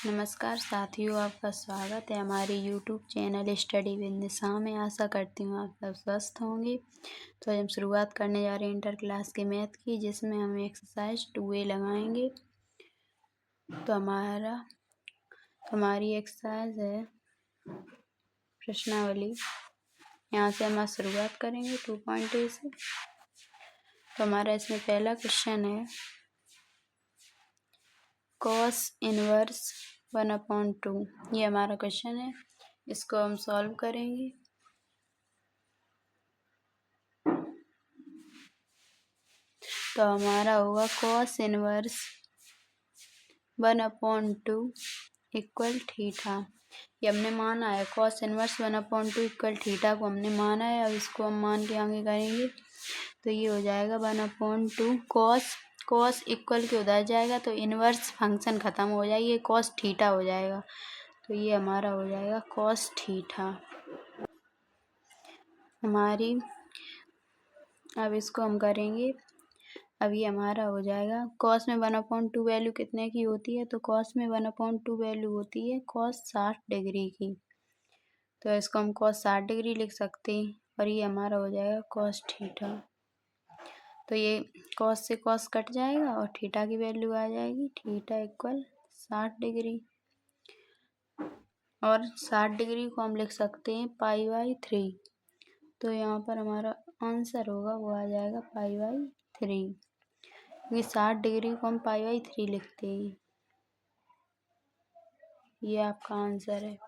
नमस्कार साथियों, आपका स्वागत है हमारे YouTube चैनल स्टडी विद निशा में। आशा करती हूँ आप सब स्वस्थ होंगे। तो आज हम शुरुआत करने जा रहे हैं इंटर क्लास के मैथ की, जिसमें हम एक्सरसाइज 2A लगाएंगे। तो हमारी एक्सरसाइज है प्रश्नावली। यहाँ से हम आज शुरुआत करेंगे 2.A से। तो हमारा इसमें पहला क्वेश्चन है cos इनवर्स 1/2। ये हमारा क्वेश्चन है, इसको हम सॉल्व करेंगे। तो हमारा होगा cos इनवर्स 1/2 इक्वल थीटा। ये हमने माना है, cos इनवर्स 1/2 इक्वल थीटा को हमने माना है। अब इसको हम मान के आगे करेंगे तो ये हो जाएगा 1/2 cos इक्वल के उधर जाएगा तो इनवर्स फंक्शन ख़त्म हो जाएगी, ये cos थीटा हो जाएगा। तो ये हमारा हो जाएगा cos थीटा हमारी। अब इसको हम करेंगे। अब ये हमारा हो जाएगा cos में 1/2 वैल्यू कितने की होती है, तो cos में 1/2 वैल्यू होती है cos 60 डिग्री की। तो इसको हम cos 60 डिग्री लिख सकते हैं और ये हमारा हो जाएगा cos थीटा। तो ये cos से cos कट जाएगा और थीटा की वैल्यू आ जाएगी, थीटा इक्वल 60 डिग्री। और 60 डिग्री को हम लिख सकते हैं π/3। तो यहाँ पर हमारा आंसर होगा वो आ जाएगा π/3। ये 60 डिग्री को हम π/3 लिखते हैं। ये आपका आंसर है।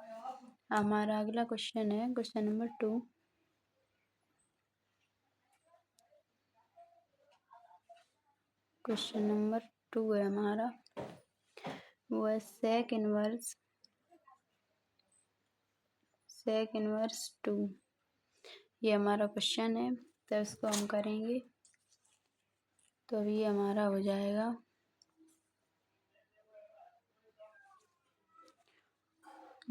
हमारा अगला क्वेश्चन है क्वेश्चन नंबर 2। क्वेश्चन नंबर 2 है हमारा, वो है sec इनवर्स 2। ये हमारा क्वेश्चन है, तो इसको हम करेंगे। तो अभी हमारा हो जाएगा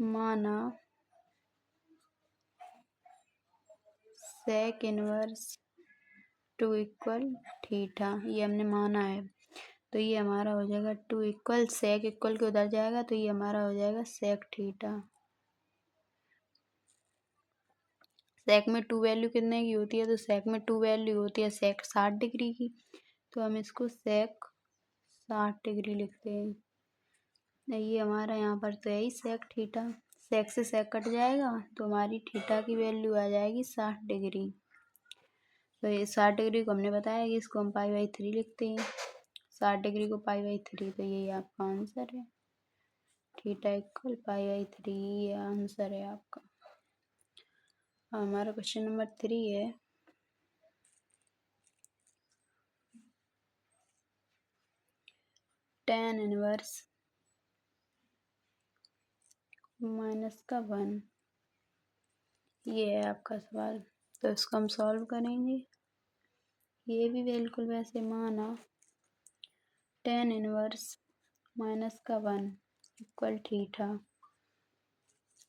माना sec इनवर्स 2 इक्वल थीटा। ये हमने माना है, तो ये हमारा हो जाएगा 2 इक्वल sec इक्वल के उधर जाएगा तो ये हमारा हो जाएगा sec थीटा। sec में 2 वैल्यू कितने की होती है, तो sec में 2 वैल्यू होती है sec 60 डिग्री की। तो हम इसको sec 60 डिग्री लिखते हैं। ये हमारा यहाँ पर तो यही sec थीटा, sec से sec कट जाएगा तो हमारी थीटा की वैल्यू आ जाएगी 60 डिग्री। तो ये 60 डिग्री को हमने बताया कि इसको हम π/3 लिखते हैं। 60 डिग्री को π/3, तो यही आपका आंसर है, थीटा इक्वल π/3। ये आंसर है आपका। हमारा क्वेश्चन नंबर 3 है tan इनवर्स -1। ये है आपका सवाल, तो इसको हम सॉल्व करेंगे। ये भी बिल्कुल वैसे माना tan इनवर्स -1 इक्वल थीटा।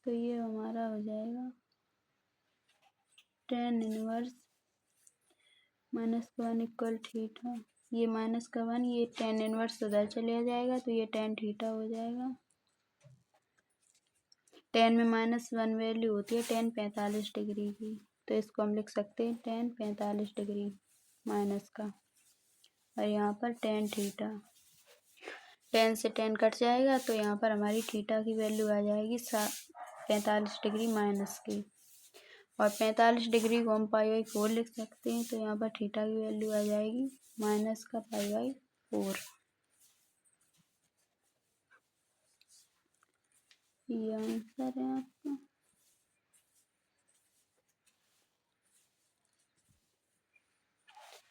तो ये हमारा हो जाएगा tan इनवर्स -1 इक्वल थीटा। ये -1, ये tan इनवर्स उधर चले जाएगा तो ये tan थीटा हो जाएगा। tan में -1 वैल्यू होती है tan 45 डिग्री की। तो इसको हम लिख सकते हैं tan 45 डिग्री माइनस का, और यहाँ पर tan थीटा। tan से tan कट जाएगा तो यहाँ पर हमारी थीटा की वैल्यू आ जाएगी 45 डिग्री माइनस की। और 45 डिग्री को हम π/4 लिख सकते हैं, तो यहाँ पर थीटा की वैल्यू आ जाएगी माइनस का π/4। ये आंसर है आपका।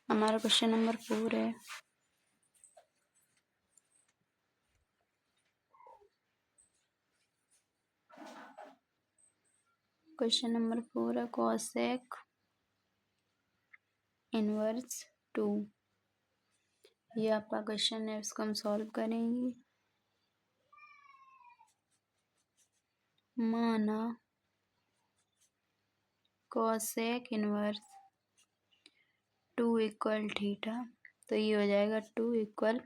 हमारा क्वेश्चन नंबर 4 है क्वेश्चन नंबर 4 है cosec इनवर्स 2। ये आपका क्वेश्चन है, इसको हम सॉल्व करेंगे। माना cosec इनवर्स 2 इक्वल थीटा। तो ये हो जाएगा 2 इक्वल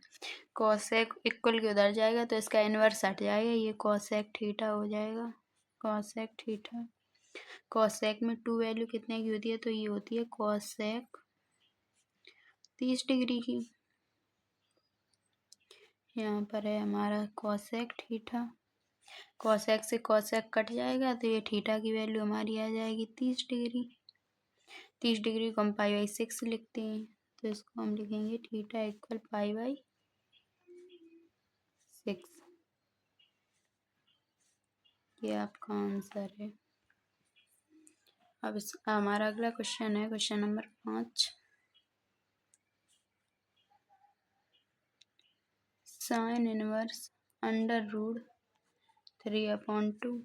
कॉसेक इक्वल के उधर जाएगा तो इसका इन्वर्स हट जाएगा, ये कॉसेक थीटा हो जाएगा। कॉसेक थीटा, कॉसेक में 2 वैल्यू कितने की होती है, तो ये होती है कॉसेक 30 डिग्री की। यहाँ पर है हमारा कॉसेक थीटा, कॉसेक से कॉसेक कट जाएगा तो ये थीटा की वैल्यू हमारी आ जाएगी 30 डिग्री। 30 डिग्री को हम π/6 लिखते हैं, तो इसको हम लिखेंगे थीटा इक्वल π/6। ये आपका आंसर है। अब हमारा अगला क्वेश्चन है क्वेश्चन नंबर 5। साइन इनवर्स √3/2,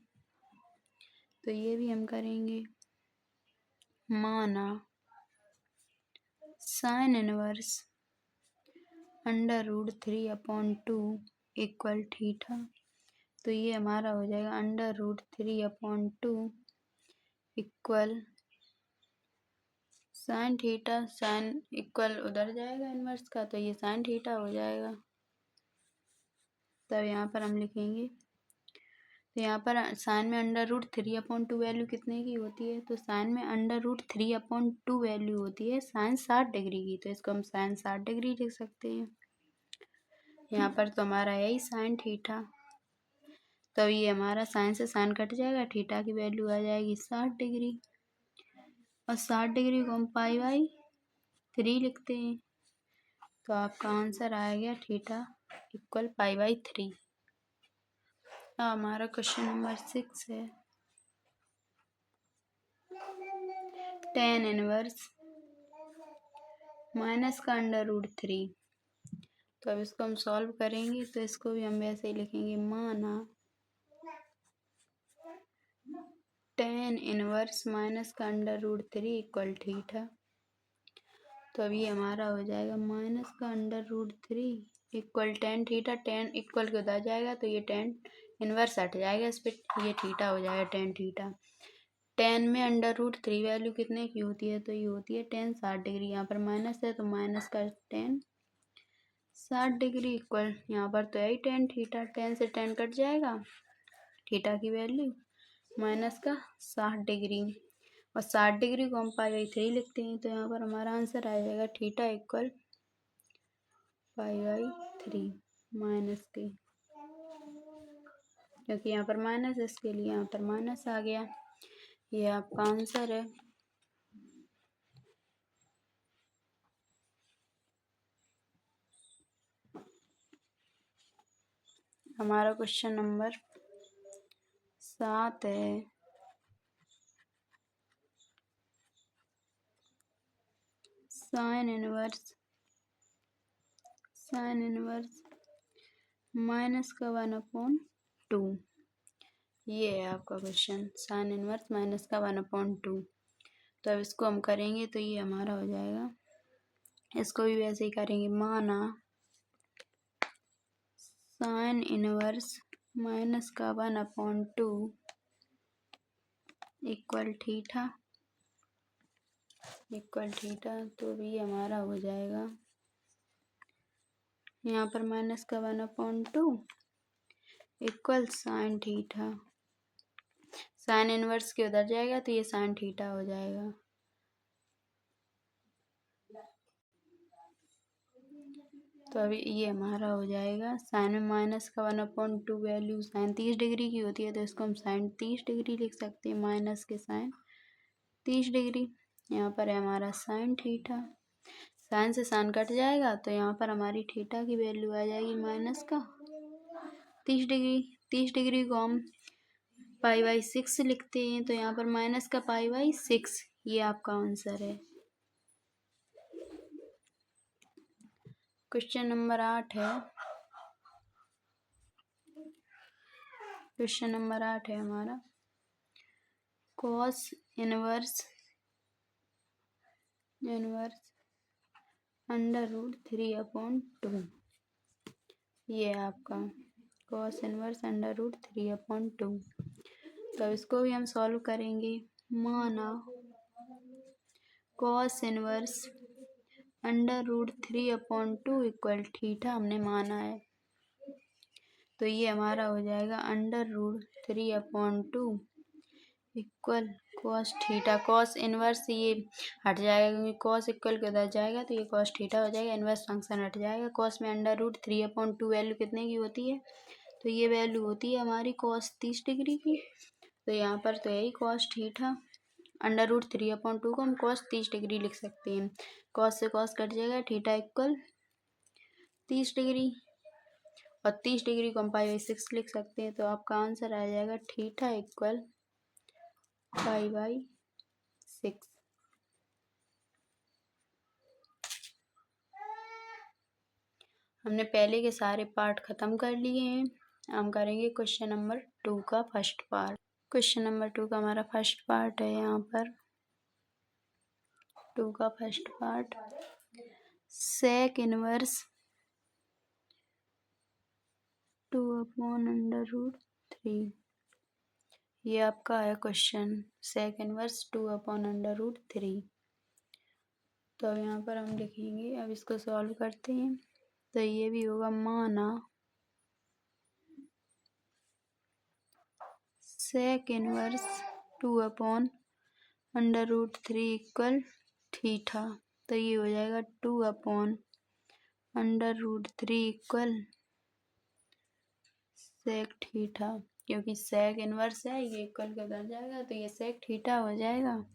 तो ये भी हम करेंगे। माना साइन इनवर्स √3/2 इक्वल थीटा, तो ये हमारा हो जाएगा √3/2 equal sine theta, sine equal उधर जाएगा इनवर्स का, तो ये साइन थीटा हो जाएगा। तब यहाँ पर हम लिखेंगे, तो यहाँ पर साइन में √3/2 वैल्यू कितने की होती है, तो साइन में √3/2 वैल्यू होती है साइन 60 डिग्री की, तो इसको हम साइन 60 डिग्री लिख सकते हैं। यहाँ पर तो हमारा है ही साइन थीटा, तो ये हमारा साइन से साइन कट जाएगा, थीटा की वैल्यू आ जाएगी 60 डिग्री, और 60 डिग्री को हम π/3 लिखते हैं, तो आपका आंसर आ गया थीटा इक्वल π/3। हमारा क्वेश्चन नंबर 6 है। tan इनवर्स माइनस का √3, तो अब इसको हम सॉल्व करेंगे, तो इसको भी हम वैसे ही लिखेंगे। माना tan इनवर्स माइनस का √3 इक्वल थीटा, तो अब ये हमारा हो जाएगा माइनस का √3 equal tan theta, tan equal के उधर जाएगा तो ये tan इनवर्स हट जाएगा, इस पर ये थीटा हो जाएगा tan थीटा। tan में √3 वैल्यू कितने की होती है, तो ये होती है tan 60 डिग्री, यहाँ पर माइनस है तो माइनस का tan 60 डिग्री इक्वल, यहाँ पर तो है tan थीटा, tan से tan कट जाएगा, थीटा की वैल्यू माइनस का 60 डिग्री, और 60 डिग्री को हम π/3 लिखते हैं, तो यहाँ पर हमारा आंसर आ जाएगा थीटा इक्वल π/3 माइनस के, क्योंकि यहाँ पर माइनस है इसके लिए यहाँ पर माइनस आ गया। ये आपका आंसर है। हमारा क्वेश्चन नंबर 7 है। साइन इनवर्स माइनस का 1/2, ये है आपका क्वेश्चन। साइन इनवर्स माइनस का 1/2, तो अब इसको हम करेंगे तो ये हमारा हो जाएगा, इसको भी वैसे ही करेंगे। माना साइन इनवर्स माइनस का 1/2 इक्वल थीटा, तो भी हमारा हो जाएगा, यहाँ पर माइनस का 1/2 equal sine theta, sine inverse के उधर जाएगा तो ये साइन थीटा हो जाएगा। तो अभी ये हमारा हो जाएगा, साइन में माइनस का 1/2 वैल्यू साइन 30 डिग्री की होती है, तो इसको हम साइन 30 डिग्री लिख सकते हैं, माइनस के साइन 30 डिग्री। यहाँ पर है हमारा साइन थीटा, साइन से साइन कट जाएगा तो यहाँ पर हमारी थीटा की वैल्यू आ जाएगी माइनस का 30 डिग्री। 30 डिग्री को हम π/6 लिखते हैं, तो यहाँ पर माइनस का π/6, ये आपका आंसर है। क्वेश्चन नंबर 8 है। क्वेश्चन नंबर 8 है हमारा, कॉस इनवर्स √3/2, ये है आपका कॉस इनवर्स √3/2, तो इसको भी हम सॉल्व करेंगे। माना कॉस इनवर्स √3/2 इक्वल थीटा हमने माना है। तो ये हमारा हो जाएगा √3/2 equal cos theta. Cos inverse ये हट जाएगा क्योंकि कॉस इक्वल के उधर जाएगा तो ये कॉस थीटा हो जाएगा, इनवर्स फंक्शन हट जाएगा। कॉस में √3/2 वैल्यू कितने की होती है? तो ये वैल्यू होती है हमारी कॉस 30 डिग्री की। तो यहाँ पर तो यही कॉस थीटा, √3/2 को हम कॉस 30 डिग्री लिख सकते हैं। कॉस से कॉस कट जाएगा, थीटा इक्वल 30 डिग्री और 30 डिग्री को हम π/6 लिख सकते हैं। तो आपका आंसर आ जाएगा थीटा इक्वल π/6। हमने पहले के सारे पार्ट खत्म कर लिए हैं। हम करेंगे क्वेश्चन नंबर 2 का फर्स्ट पार्ट। क्वेश्चन नंबर 2 का हमारा फर्स्ट पार्ट है यहाँ पर। 2 का फर्स्ट पार्ट, सेक इनवर्स 2/√3। ये आपका है क्वेश्चन, सेक इनवर्स 2/√3। तो अब यहाँ पर हम लिखेंगे, अब इसको सॉल्व करते हैं। तो ये भी होगा माना सेक इनवर्स 2/√3 इक्वल थीटा। तो ये हो जाएगा 2/√3 इक्वल सेक थीटा, क्योंकि सेक इनवर्स है ये इक्वल के उधर जाएगा तो ये सेक थीटा हो जाएगा।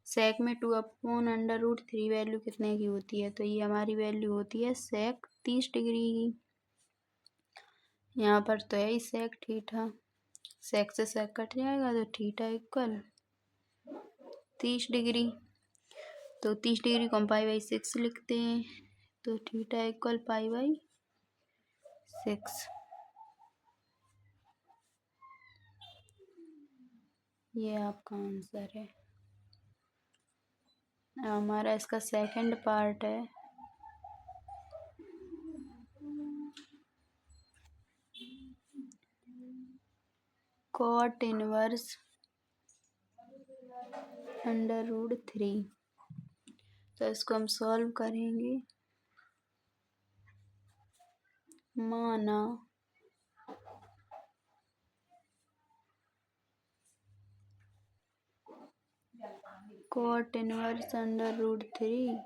सेक में 2/√3 वैल्यू कितने की होती है? तो ये हमारी वैल्यू होती है सेक 30 डिग्री की। यहाँ पर तो है ही सेक थीटा, सेक से सेक कट जाएगा तो थीटा इक्वल 30 डिग्री। तो 30 डिग्री को हम π/6 लिखते हैं। तो थीटा इक्वल π/6। ये आपका आंसर है। हमारा इसका सेकंड पार्ट है, कॉट इनवर्स √3। तो इसको हम सॉल्व करेंगे। माना कॉट इनवर्स √3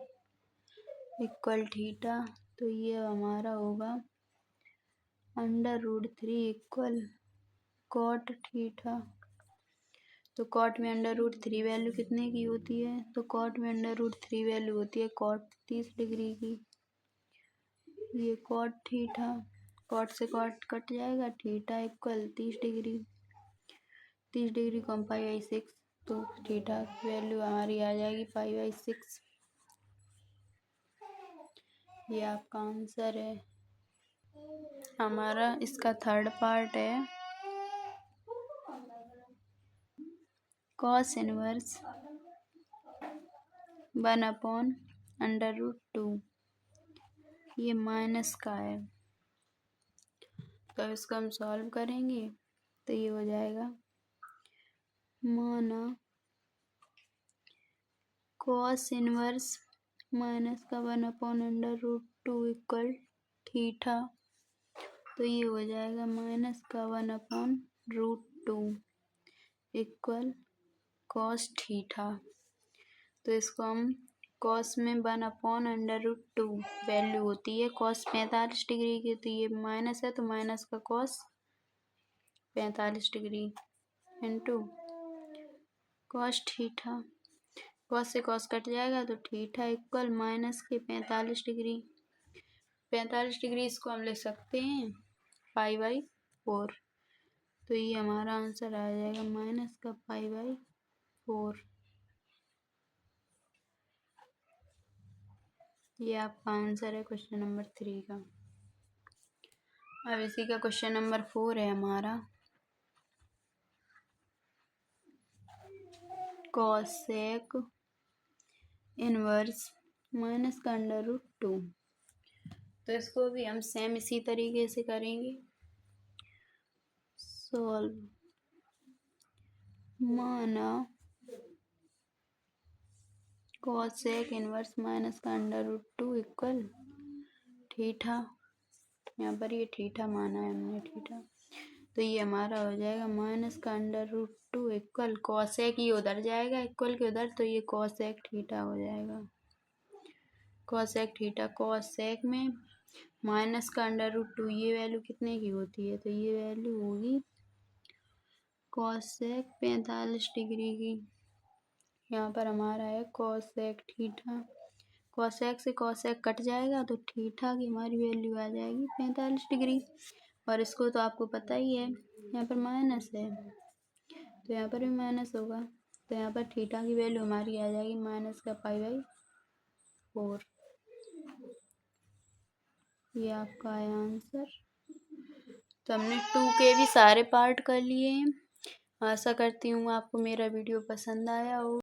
इक्वल थीटा। तो ये हमारा होगा √3 इक्वल कॉट थीटा। तो कॉट में √3 वैल्यू कितने की होती है? तो कॉट में √3 वैल्यू होती है कॉट 30 डिग्री की। ये कॉट थीटा, कॉट से कॉट कट जाएगा, थीटा इक्वल 30 डिग्री। 30 डिग्री को हम π/6, तो थीटा की वैल्यू हमारी आ जाएगी π/6। ये आपका आंसर है। हमारा इसका थर्ड पार्ट है, कॉस इनवर्स 1/√2। ये माइनस का है। तो अब इसको हम सॉल्व करेंगे तो ये हो जाएगा माना कॉस इनवर्स माइनस का 1/√2 इक्वल थीटा। तो ये हो जाएगा माइनस का 1/√2 इक्वल कॉस थीटा। तो इसको हम कॉस में 1/√2 वैल्यू होती है कॉस 45 डिग्री की। तो ये माइनस है तो माइनस का cos 45 degree into cos theta. Cos से कॉस कट जाएगा तो थीटा इक्वल माइनस के 45 डिग्री। 45 डिग्री इसको हम लिख सकते हैं π/4। तो ये हमारा आंसर आ जाएगा माइनस का π/4। ये आपका आंसर है क्वेश्चन नंबर 3 का। अब इसी का क्वेश्चन नंबर 4 है हमारा, कॉसेक इनवर्स माइनस का √2। तो इसको भी हम सेम इसी तरीके से करेंगे सॉल्व। माना कॉसेक इनवर्स माइनस का √2 इक्वल थीटा। यहाँ पर ये थीटा माना है हमने, थीटा। तो ये हमारा हो जाएगा माइनस का √2 इक्वल कॉसेक ये उधर जाएगा इक्वल के उधर, तो ये कॉसेक थीटा हो जाएगा। कॉसेक थीटा, कॉसेक में माइनस का √2 ये वैल्यू कितने की होती है, तो ये वैल्यू होगी कॉसेक 45 डिग्री की। यहाँ पर हमारा है कॉसेक थीटा, कॉसेक से कॉसेक कट जाएगा तो थीटा की हमारी वैल्यू आ जाएगी 45 डिग्री। और इसको तो आपको पता ही है, यहाँ पर माइनस है तो यहाँ पर भी माइनस होगा, तो यहाँ पर थीटा की वैल्यू हमारी आ जाएगी माइनस का π/4। ये आपका है आंसर। तो हमने 2 के भी सारे पार्ट कर लिए हैं। आशा करती हूँ आपको मेरा वीडियो पसंद आया हो।